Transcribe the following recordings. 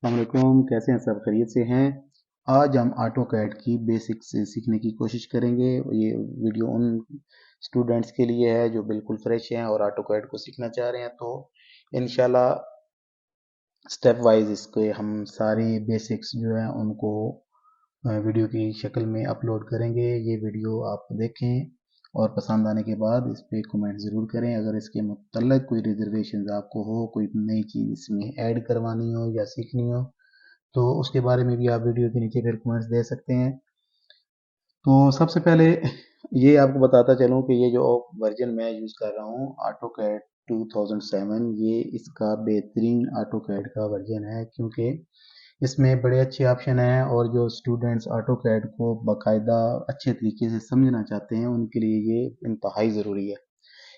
अस्सलामुअलैकुम, कैसे हैं सब? खैरियत से हैं। आज हम ऑटो कैड की बेसिक्स सीखने की कोशिश करेंगे। ये वीडियो उन स्टूडेंट्स के लिए है जो बिल्कुल फ्रेश हैं और ऑटो कैड को सीखना चाह रहे हैं। तो इंशाल्लाह स्टेप वाइज इसके हम सारे बेसिक्स जो है उनको वीडियो की शक्ल में अपलोड करेंगे। ये वीडियो आप देखें और पसंद आने के बाद इस पर कमेंट ज़रूर करें। अगर इसके मतलब कोई रिजर्वेशन आपको हो, कोई नई चीज़ इसमें ऐड करवानी हो या सीखनी हो, तो उसके बारे में भी आप वीडियो के नीचे फिर कमेंट्स दे सकते हैं। तो सबसे पहले ये आपको बताता चलूँ कि ये जो वर्जन मैं यूज़ कर रहा हूँ ऑटो कैड 2007, ये इसका बेहतरीन ऑटो कैड का वर्जन है, क्योंकि इसमें बड़े अच्छे ऑप्शन हैं और जो स्टूडेंट्स ऑटो कैड को बाकायदा अच्छे तरीके से समझना चाहते हैं उनके लिए ये इंतहाई ज़रूरी है।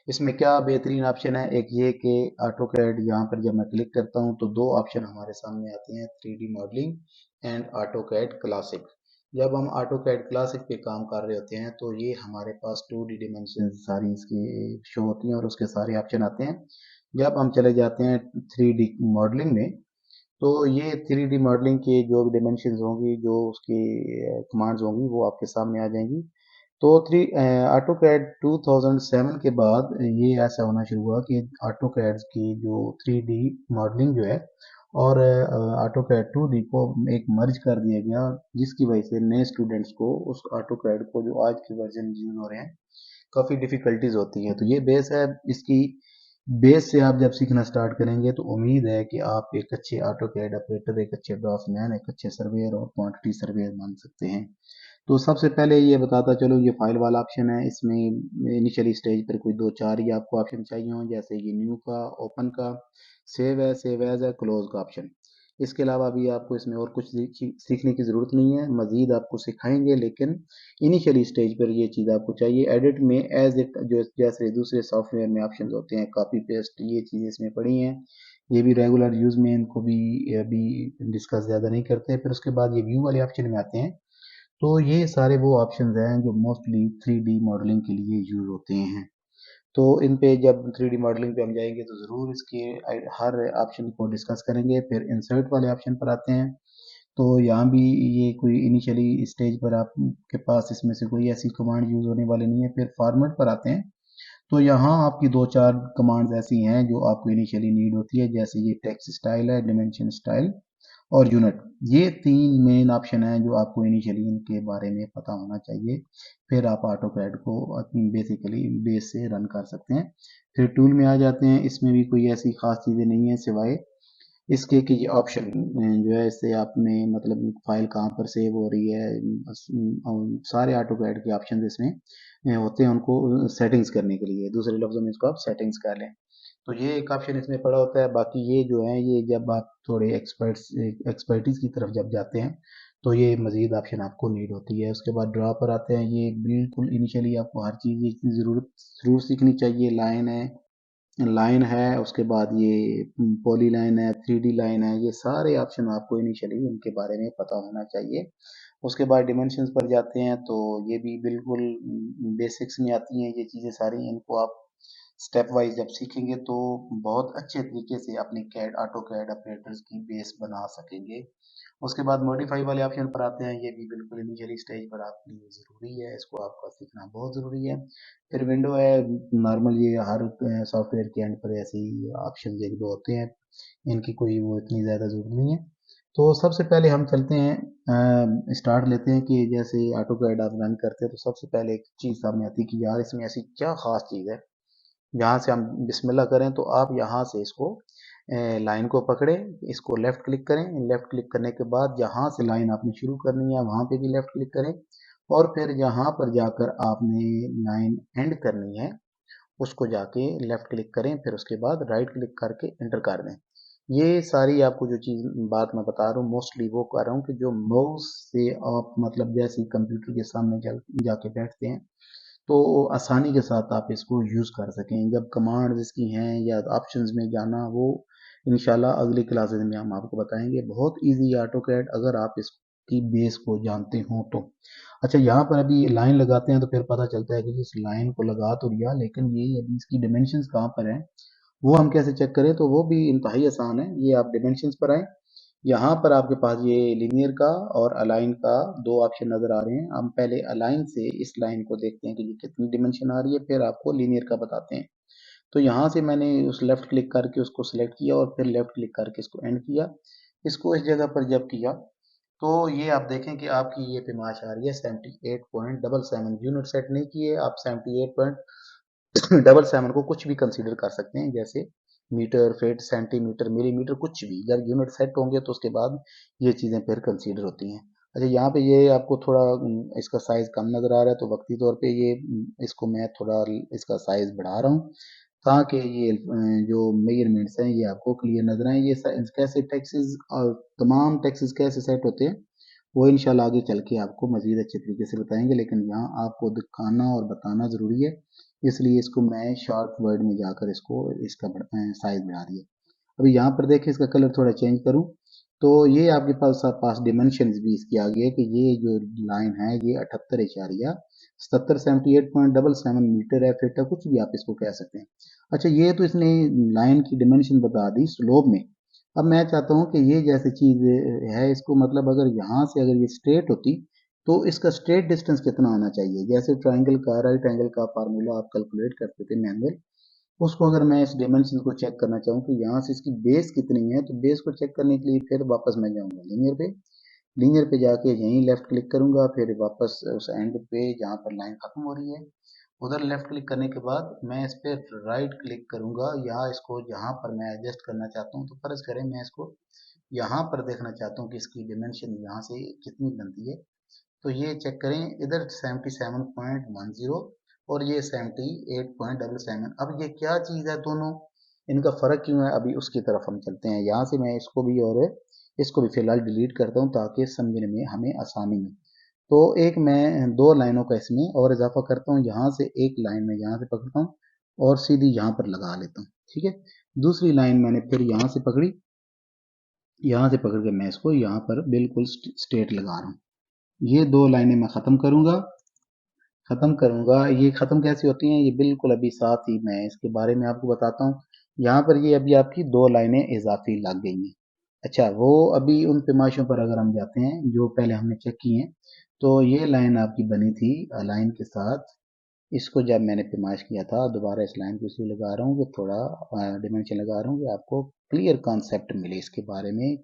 इसमें क्या बेहतरीन ऑप्शन है, एक ये कि ऑटो कैड यहाँ पर जब मैं क्लिक करता हूँ तो दो ऑप्शन हमारे सामने आते हैं, 3D modelling and auto CAD classic. जब हम ऑटो कैड क्लासिक पे काम कर रहे होते हैं तो ये हमारे पास 2D डिमेंशन सारी इसकी शो होती हैं और उसके सारे ऑप्शन आते हैं। जब हम चले जाते हैं 3D मॉडलिंग में, तो ये 3D मॉडलिंग के जो भी डिमेंशंस होंगी, जो उसकी कमांड्स होंगी, वो आपके सामने आ जाएंगी। तो ऑटो कैड 2007 के बाद ये ऐसा होना शुरू हुआ कि ऑटो कैड की जो 3D मॉडलिंग जो है और ऑटो कैड 2D को एक मर्ज कर दिया गया, जिसकी वजह से नए स्टूडेंट्स को उस ऑटो कैड को जो आज के वर्जन यूज हो रहे हैं काफ़ी डिफ़िकल्टीज होती हैं। तो ये बेस है इसकी। बेस से आप जब सीखना स्टार्ट करेंगे तो उम्मीद है कि आप एक अच्छे ऑटो कैड ऑपरेटर, एक अच्छे ड्राफ्टमैन, एक अच्छे सर्वेयर और क्वांटिटी सर्वेयर बन सकते हैं। तो सबसे पहले ये बताता चलो, ये फाइल वाला ऑप्शन है। इसमें इनिशियली स्टेज पर कोई दो चार ही आपको ऑप्शन चाहिए हों, जैसे ये न्यू का, ओपन का, सेव एज है, क्लोज का ऑप्शन। इसके अलावा अभी आपको इसमें और कुछ सीखने की ज़रूरत नहीं है, मज़ीद आपको सिखाएंगे, लेकिन इनिशियली स्टेज पर ये चीज़ आपको चाहिए। एडिट में एज इट, जो जैसे दूसरे सॉफ्टवेयर में ऑप्शन होते हैं, कॉपी पेस्ट, ये चीज़ें इसमें पड़ी हैं। ये भी रेगुलर यूज़ में, इनको भी अभी डिस्कस ज़्यादा नहीं करते। फिर उसके बाद ये व्यू वाले ऑप्शन में आते हैं। तो ये सारे वो ऑप्शंस हैं जो मोस्टली 3D मॉडलिंग के लिए यूज होते हैं। तो इन पे जब 3D मॉडलिंग पे हम जाएंगे तो ज़रूर इसके हर ऑप्शन को डिस्कस करेंगे। फिर इंसर्ट वाले ऑप्शन पर आते हैं। तो यहाँ भी ये कोई इनिशियली स्टेज पर आपके पास इसमें से कोई ऐसी कमांड यूज होने वाली नहीं है। फिर फॉर्मेट पर आते हैं। तो यहाँ आपकी दो चार कमांड्स ऐसी हैं जो आपको इनिशियली नीड होती है, जैसे ये टेक्स्ट स्टाइल है, डिमेंशन स्टाइल और यूनिट। ये तीन मेन ऑप्शन हैं जो आपको इनिशियली इनके बारे में पता होना चाहिए। फिर आप ऑटो कैड को बेसिकली बेस से रन कर सकते हैं। फिर टूल में आ जाते हैं। इसमें भी कोई ऐसी खास चीज़ें नहीं है सिवाय इसके कि ये ऑप्शन जो है, इससे आपने मतलब फाइल कहाँ पर सेव हो रही है, सारे ऑटो कैड के ऑप्शन इसमें होते हैं उनको सेटिंग्स करने के लिए। दूसरे लफ्ज़ों में इसको आप सेटिंग्स कर लें, तो ये एक ऑप्शन इसमें पड़ा होता है। बाकी ये जो है, ये जब आप थोड़े एक्सपर्टीज की तरफ जब जाते हैं तो ये मज़ीद ऑप्शन आपको नीड होती है। उसके बाद ड्रा पर आते हैं। ये बिल्कुल इनिशियली आपको हर चीज़ की ज़रूरत ज़रूर सीखनी चाहिए। लाइन है, उसके बाद ये पॉली लाइन है, 3D लाइन है, ये सारे ऑप्शन आपको इनिशियली इनके बारे में पता होना चाहिए। उसके बाद डिमेंशंस पर जाते हैं तो ये भी बिल्कुल बेसिक्स में आती हैं ये चीज़ें सारी। इनको आप स्टेप वाइज जब सीखेंगे तो बहुत अच्छे तरीके से अपनी कैड ऑटो कैड ऑपरेटर्स की बेस बना सकेंगे। उसके बाद मॉडिफाई वाले ऑप्शन पर आते हैं। ये भी बिल्कुल इनिशियली स्टेज पर आपके लिए ज़रूरी है, इसको आपका सीखना बहुत ज़रूरी है। फिर विंडो है, नॉर्मल, ये हर सॉफ्टवेयर के एंड पर ऐसे ही ऑप्शन एक दो होते हैं, इनकी कोई वो इतनी ज़्यादा ज़रूरत नहीं है। तो सबसे पहले हम चलते हैं, स्टार्ट लेते हैं कि जैसे ऑटो कैड आप रन करते हैं तो सबसे पहले एक चीज़ सामने आती है कि यार इसमें ऐसी क्या ख़ास चीज़ है। यहाँ से हम बिस्मिल्लाह करें तो आप यहाँ से इसको लाइन को पकड़े, इसको लेफ्ट क्लिक करें। लेफ्ट क्लिक करने के बाद जहाँ से लाइन आपने शुरू करनी है वहाँ पे भी लेफ्ट क्लिक करें, और फिर जहाँ पर जाकर आपने लाइन एंड करनी है उसको जाके लेफ्ट क्लिक करें। फिर उसके बाद राइट क्लिक करके एंटर कर दें। ये सारी आपको जो चीज़ बात मैं बता रहा हूँ मोस्टली वो कर रहा हूँ कि जो माउस से आप मतलब जैसे कंप्यूटर के सामने जाके बैठते हैं तो आसानी के साथ आप इसको यूज़ कर सकें। जब कमांड्स इसकी हैं या ऑप्शंस में जाना, वो इंशाल्लाह अगली क्लासेस में हम आपको बताएंगे। बहुत इजी ऑटो कैड अगर आप इसकी बेस को जानते हो तो। अच्छा, यहाँ पर अभी लाइन लगाते हैं तो फिर पता चलता है कि इस लाइन को लगा तो लिया, लेकिन ये अभी इसकी डिमेंशंस कहाँ पर हैं वो हम कैसे चेक करें, तो वो भी इंतहाई आसान है। ये आप डिमेंशंस पर आए, यहाँ पर आपके पास ये लीनियर का और अलाइन का दो ऑप्शन नजर आ रहे हैं। हम पहले अलाइन से इस लाइन को देखते हैं कि ये कितनी डिमेंशन आ रही है, फिर आपको लीनियर का बताते हैं। तो यहाँ से मैंने उस लेफ्ट क्लिक करके उसको सिलेक्ट किया और फिर लेफ्ट क्लिक करके इसको एंड किया। इसको इस जगह पर जब किया तो ये आप देखें कि आपकी ये पैमाश आ रही है 78.77 यूनिट सेट नहीं किए आप 78.77 को कुछ भी कंसीडर कर सकते हैं, जैसे मीटर, फीट, सेंटीमीटर, मिलीमीटर, कुछ भी। जब यूनिट सेट होंगे तो उसके बाद ये चीज़ें फिर कंसीडर होती हैं। अच्छा, यहाँ पे ये आपको थोड़ा इसका साइज़ कम नज़र आ रहा है, तो वक्ती तौर पे ये इसको मैं थोड़ा इसका साइज़ बढ़ा रहा हूँ ताकि ये जो मेजरमेंट्स हैं ये आपको क्लियर नजर आए। ये कैसे टैक्सेस और तमाम टैक्सेस कैसे सेट होते हैं वो इंशाल्लाह आगे चल के आपको मजीद अच्छे तरीके से बताएंगे, लेकिन यहाँ आपको दिखाना और बताना ज़रूरी है, इसलिए इसको मैं शॉर्ट वर्ड में जाकर इसको इसका साइज बढ़ा दिया। अभी यहाँ पर देखें इसका कलर थोड़ा चेंज करूँ तो ये आपके पास डिमेंशन भी इसकी आ गई है कि ये जो लाइन है ये 78.77 मीटर है, फिट है, कुछ भी आप इसको कह सकते हैं। अच्छा, ये तो इसने लाइन की डिमेंशन बता दी स्लोप में। अब मैं चाहता हूँ कि ये जैसी चीज़ है, इसको मतलब अगर यहाँ से अगर ये स्ट्रेट होती तो इसका स्ट्रेट डिस्टेंस कितना होना चाहिए। जैसे ट्राइंगल का राइट एंगल का फार्मूला आप कैलकुलेट करते थे मैनुअल, उसको अगर मैं इस डायमेंशन को चेक करना चाहूँ कि यहाँ से इसकी बेस कितनी है, तो बेस को चेक करने के लिए फिर वापस मैं जाऊँगा लीनियर पे जाके यहीं लेफ्ट क्लिक करूँगा, फिर वापस उस एंड पे जहाँ पर लाइन खत्म हो रही है उधर लेफ्ट क्लिक करने के बाद मैं इस पर राइट क्लिक करूँगा, या इसको जहाँ पर मैं एडजस्ट करना चाहता हूँ, तो फर्ज करें मैं इसको यहाँ पर देखना चाहता हूँ कि इसकी डिमेंशन यहाँ से कितनी बनती है। तो ये चेक करें, इधर 77.10 और ये 78.77। अब ये क्या चीज़ है, दोनों इनका फ़र्क क्यों है, अभी उसकी तरफ हम चलते हैं। यहाँ से मैं इसको भी और इसको भी फ़िलहाल डिलीट करता हूँ ताकि समझने में हमें आसानी हो। तो एक मैं दो लाइनों का इसमें और इजाफा करता हूँ, यहाँ से एक लाइन में यहाँ से पकड़ता हूँ और सीधी यहाँ पर लगा लेता हूँ। ठीक है, दूसरी लाइन मैंने फिर यहाँ से पकड़ी, यहाँ से पकड़ के मैं इसको यहाँ पर बिल्कुल स्ट्रेट लगा रहा हूँ। ये दो लाइनें मैं ख़त्म करूँगा। ये ख़त्म कैसे होती हैं ये बिल्कुल अभी साथ ही मैं इसके बारे में आपको बताता हूँ। यहाँ पर ये अभी आपकी दो लाइनें इजाफी लग गई हैं। अच्छा, वो अभी उन पैमाइशों पर अगर हम जाते हैं जो पहले हमने चेक की हैं, तो ये लाइन आपकी बनी थी लाइन के साथ। इसको जब मैंने पैमाइश किया था, दोबारा इस लाइन को इसलिए लगा रहा हूँ कि थोड़ा डिमेंशन लगा रहा हूँ कि आपको क्लियर कॉन्सेप्ट मिले इसके बारे में।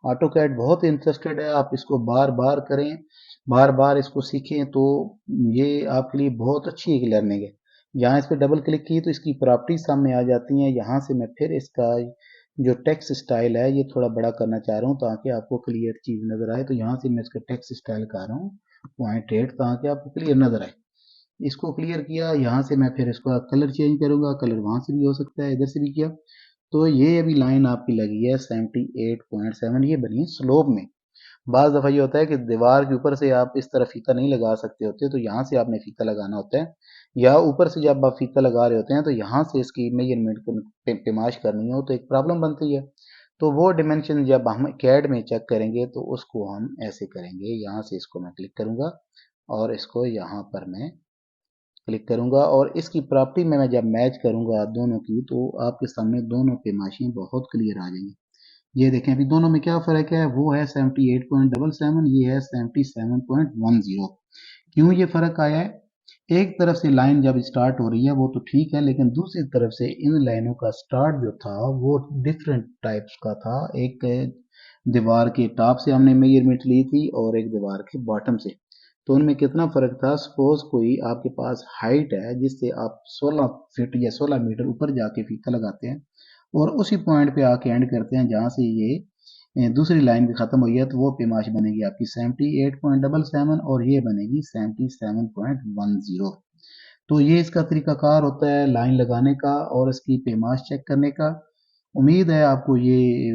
ऑटो कैड बहुत इंटरेस्टेड है, आप इसको बार बार करें, बार बार इसको सीखें, तो ये आपके लिए बहुत अच्छी एक लर्निंग है। यहाँ इस पर डबल क्लिक की तो इसकी प्रॉपर्टीज सामने आ जाती हैं। यहाँ से मैं फिर इसका जो टेक्स्ट स्टाइल है ये थोड़ा बड़ा करना चाह रहा हूँ ताकि आपको क्लियर चीज़ नज़र आए। तो यहाँ से मैं इसका टेक्स्ट स्टाइल कर रहा हूँ 0.8 ताकि आपको क्लियर नज़र आए। इसको क्लियर किया, यहाँ से मैं फिर इसका कलर चेंज करूंगा, कलर वहां से भी हो सकता है, इधर से भी किया। तो ये अभी लाइन आपकी लगी है 78.7, ये बनी है स्लोप में। बाज दफ़ा ये होता है कि दीवार के ऊपर से आप इस तरह फीता नहीं लगा सकते होते, तो यहाँ से आपने फीता लगाना होता है, या ऊपर से जब आप फीता लगा रहे होते हैं तो यहाँ से इसकी मेजरमेंट पेमाश करनी हो तो एक प्रॉब्लम बनती है। तो वो डिमेंशन जब हम कैड में चेक करेंगे तो उसको हम ऐसे करेंगे, यहाँ से इसको मैं क्लिक करूंगा और इसको यहाँ पर मैं क्लिक करूंगा और इसकी प्रॉपर्टी में मैं जब मैच करूंगा दोनों की तो आपके सामने दोनों पैमाइशें बहुत क्लियर आ जाएंगी। ये देखें अभी दोनों में क्या फ़र्क है, वो है 78.77, ये है 77.10। क्यों ये फ़र्क आया है, एक तरफ से लाइन जब स्टार्ट हो रही है वो तो ठीक है, लेकिन दूसरी तरफ से इन लाइनों का स्टार्ट जो था वो डिफरेंट टाइप्स का था। एक दीवार के टॉप से हमने मेजरमेंट ली थी और एक दीवार के बॉटम से। तो उनमें कितना फ़र्क था, सपोज कोई आपके पास हाइट है जिससे आप 16 फीट या 16 मीटर ऊपर जाके फीता लगाते हैं और उसी पॉइंट पे आके एंड करते हैं जहाँ से ये दूसरी लाइन भी ख़त्म हुई है, तो वो पैमाश बनेगी आपकी 78.77 और ये बनेगी 77.10। तो ये इसका तरीकाकार होता है लाइन लगाने का और इसकी पैमाश चेक करने का। उम्मीद है आपको ये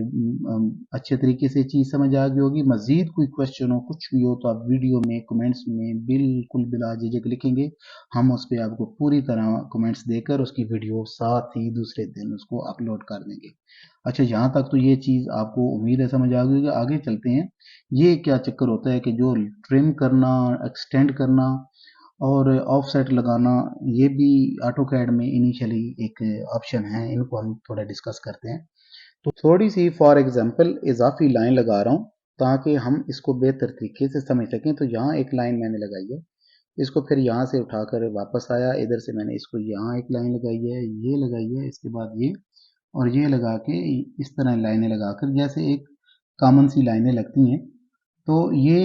अच्छे तरीके से चीज़ समझ आ गई होगी। मज़ीद कोई क्वेश्चन हो, कुछ भी हो, तो आप वीडियो में कमेंट्स में बिल्कुल बिला झिझक लिखेंगे, हम उस पर आपको पूरी तरह कमेंट्स देकर उसकी वीडियो साथ ही दूसरे दिन उसको अपलोड कर देंगे। अच्छा, यहाँ तक तो ये चीज़ आपको उम्मीद है समझ आ गई होगी। आगे चलते हैं, ये क्या चक्कर होता है कि जो ट्रिम करना, एक्सटेंड करना और ऑफसेट लगाना, ये भी ऑटो कैड में इनिशियली एक ऑप्शन है, इनको हम थोड़ा डिस्कस करते हैं। तो थोड़ी सी फॉर एग्जांपल इजाफी लाइन लगा रहा हूँ ताकि हम इसको बेहतर तरीके से समझ सकें। तो यहाँ एक लाइन मैंने लगाई है, इसको फिर यहाँ से उठाकर वापस आया, इधर से मैंने इसको यहाँ एक लाइन लगाई है, ये लगाई है, इसके बाद ये और ये लगा के इस तरह लाइनें लगाकर जैसे एक कॉमन सी लाइनें लगती हैं, तो ये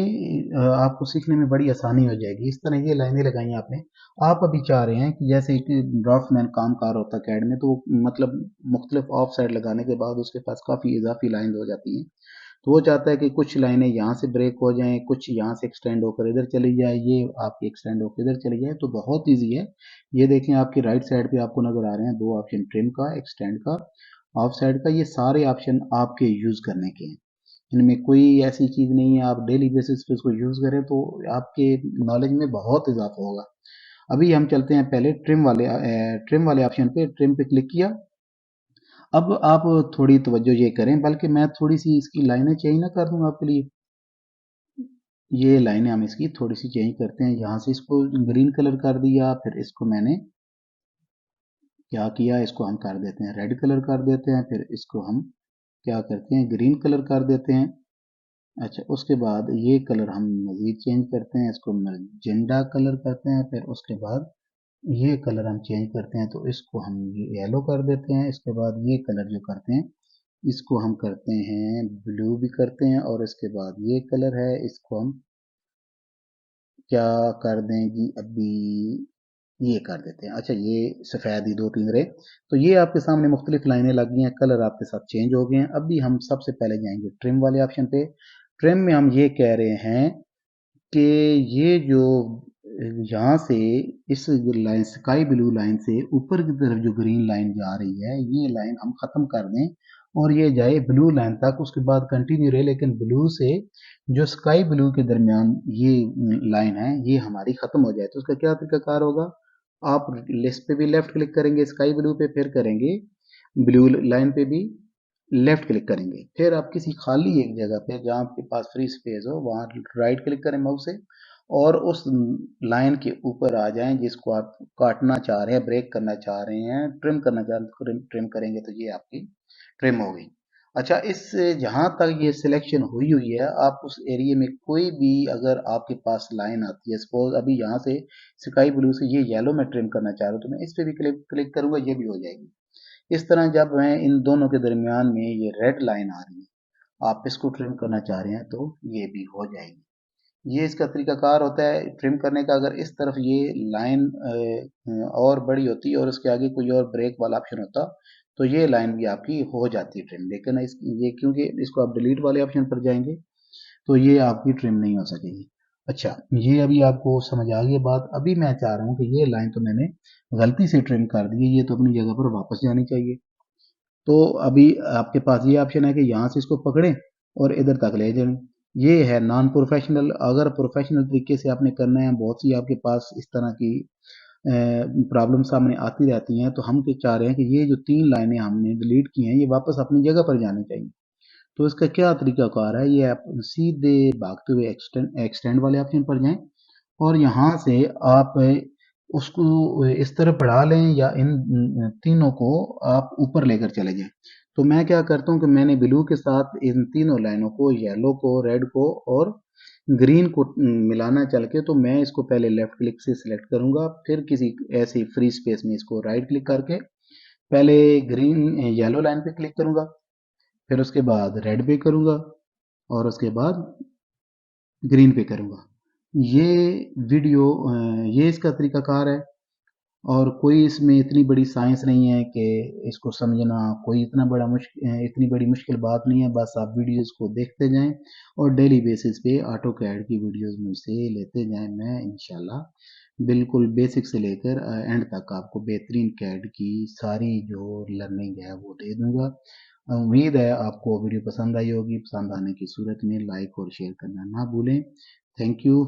आपको सीखने में बड़ी आसानी हो जाएगी। इस तरह ये लाइनें लगाई हैं आपने। आप अभी चाह रहे हैं कि जैसे एक ड्राफ्टमैन काम कार होता है कैड में, तो मतलब मुख्तलिफ ऑफ साइड लगाने के बाद उसके पास काफ़ी इजाफी लाइन हो जाती हैं। तो वो चाहता है कि कुछ लाइनें यहाँ से ब्रेक हो जाएं, कुछ यहाँ से एक्सटेंड होकर इधर चली जाए, ये आपकी एक्सटेंड होकर इधर चली जाए। तो बहुत ईजी है। ये देखें आपकी राइट साइड पे आपको नजर आ रहे हैं दो ऑप्शन, ट्रिम का, एक्सटेंड का, ऑफ साइड का। ये सारे ऑप्शन आपके यूज करने के हैं, इनमें कोई ऐसी चीज नहीं है। आप डेली बेसिस पे इसको यूज करें तो आपके नॉलेज में बहुत इजाफा होगा। अभी हम चलते हैं पहले ट्रिम वाले ऑप्शन पे। ट्रिम पे क्लिक किया। अब आप थोड़ी तवज्जो ये करें, बल्कि मैं थोड़ी सी इसकी लाइनें चेंज ना कर दूं आपके लिए। ये लाइनें हम इसकी थोड़ी सी चेंज करते हैं। यहाँ से इसको ग्रीन कलर कर दिया, फिर इसको मैंने क्या किया, इसको हम कर देते हैं रेड कलर कर देते हैं, फिर इसको हम क्या करते हैं ग्रीन कलर कर देते हैं। अच्छा, उसके बाद ये कलर हम मज़ीद चेंज करते हैं, इसको मैजेंडा कलर करते हैं। फिर उसके बाद ये कलर हम चेंज करते हैं, तो इसको हम येलो कर देते हैं। इसके बाद ये कलर जो करते हैं इसको हम करते हैं ब्लू भी करते हैं। और इसके बाद ये कलर है, इसको हम क्या कर दें जी, अभी ये कर देते हैं। अच्छा, ये सफ़ेद ही दो तीन रहे। तो ये आपके सामने मुख्तलिफ लाइनें लग गई हैं, कलर आपके साथ चेंज हो गए हैं। अभी हम सबसे पहले जाएंगे ट्रिम वाले ऑप्शन पे। ट्रिम में हम ये कह रहे हैं कि ये जो यहाँ से इस लाइन स्काई ब्लू लाइन से ऊपर की तरफ जो ग्रीन लाइन जा रही है, ये लाइन हम ख़त्म कर दें और ये जाए ब्लू लाइन तक, उसके बाद कंटिन्यू रहे, लेकिन ब्लू से जो स्काई ब्लू के दरमियान ये लाइन है ये हमारी ख़त्म हो जाए। तो उसका क्या तरीकाकार होगा, आप लिस्ट पे भी लेफ्ट क्लिक करेंगे स्काई ब्लू पे, फिर करेंगे ब्लू लाइन पे भी लेफ्ट क्लिक करेंगे, फिर आप किसी खाली एक जगह पे जहाँ आपके पास फ्री स्पेस हो वहाँ राइट क्लिक करें माउस से और उस लाइन के ऊपर आ जाएं जिसको आप काटना चाह रहे हैं, ब्रेक करना चाह रहे हैं, ट्रिम करना चाह रहे हैं, ट्रिम करेंगे तो ये आपकी ट्रिम हो गई। अच्छा, इस जहाँ तक ये सिलेक्शन हुई हुई है, आप उस एरिया में कोई भी अगर आपके पास लाइन आती है, सपोज अभी यहाँ से स्काई ब्लू से ये येलो में ट्रिम करना चाह रहा हूँ, तो मैं इस पे भी क्लिक करूंगा, ये भी हो जाएगी। इस तरह जब मैं इन दोनों के दरमियान में ये रेड लाइन आ रही है, आप इसको ट्रिम करना चाह रहे हैं तो ये भी हो जाएगी। ये इसका तरीकाकार होता है ट्रिम करने का। अगर इस तरफ ये लाइन और बड़ी होती और उसके आगे कोई और ब्रेक वाला ऑप्शन होता तो ये लाइन भी आपकी हो जाती है ट्रिम, लेकिन ये क्योंकि इसको आप डिलीट वाले ऑप्शन पर जाएंगे तो ये आपकी ट्रिम नहीं हो सकेगी। अच्छा, ये अभी आपको समझ आ गई बात। अभी मैं चाह रहा हूँ कि ये लाइन तो मैंने गलती से ट्रिम कर दी है, ये तो अपनी जगह पर वापस जानी चाहिए। तो अभी आपके पास ये ऑप्शन है कि यहाँ से इसको पकड़ें और इधर तक ले जाएं। ये है नॉन प्रोफेशनल। अगर प्रोफेशनल तरीके से आपने करना है, बहुत सी आपके पास इस तरह की प्रॉब्लम सामने आती रहती हैं, तो हम क्या चाह रहे हैं कि ये जो तीन लाइनें हमने डिलीट की हैं ये वापस अपनी जगह पर जानी चाहिए। तो इसका क्या तरीकाकार है, ये आप सीधे भागते हुए एक्सटेंड वाले ऑप्शन पर जाएं और यहाँ से आप उसको इस तरह बढ़ा लें या इन तीनों को आप ऊपर लेकर चले जाएं। तो मैं क्या करता हूँ कि मैंने ब्लू के साथ इन तीनों लाइनों को, येलो को, रेड को और ग्रीन को मिलाना चल के, तो मैं इसको पहले लेफ्ट क्लिक से सिलेक्ट करूंगा, फिर किसी ऐसी फ्री स्पेस में इसको राइट क्लिक करके पहले ग्रीन येलो लाइन पे क्लिक करूंगा, फिर उसके बाद रेड पे करूंगा और उसके बाद ग्रीन पे करूंगा। ये वीडियो ये इसका तरीकाकार है और कोई इसमें इतनी बड़ी साइंस नहीं है कि इसको समझना कोई इतनी बड़ी मुश्किल बात नहीं है। बस आप वीडियोस को देखते जाएं और डेली बेसिस पे ऑटो कैड की वीडियोस मुझसे लेते जाएं। मैं इंशाल्लाह बिल्कुल बेसिक से लेकर एंड तक आपको बेहतरीन कैड की सारी जो लर्निंग है वो दे दूंगा। उम्मीद है आपको वीडियो पसंद आई होगी। पसंद आने की सूरत में लाइक और शेयर करना ना भूलें। Thank you.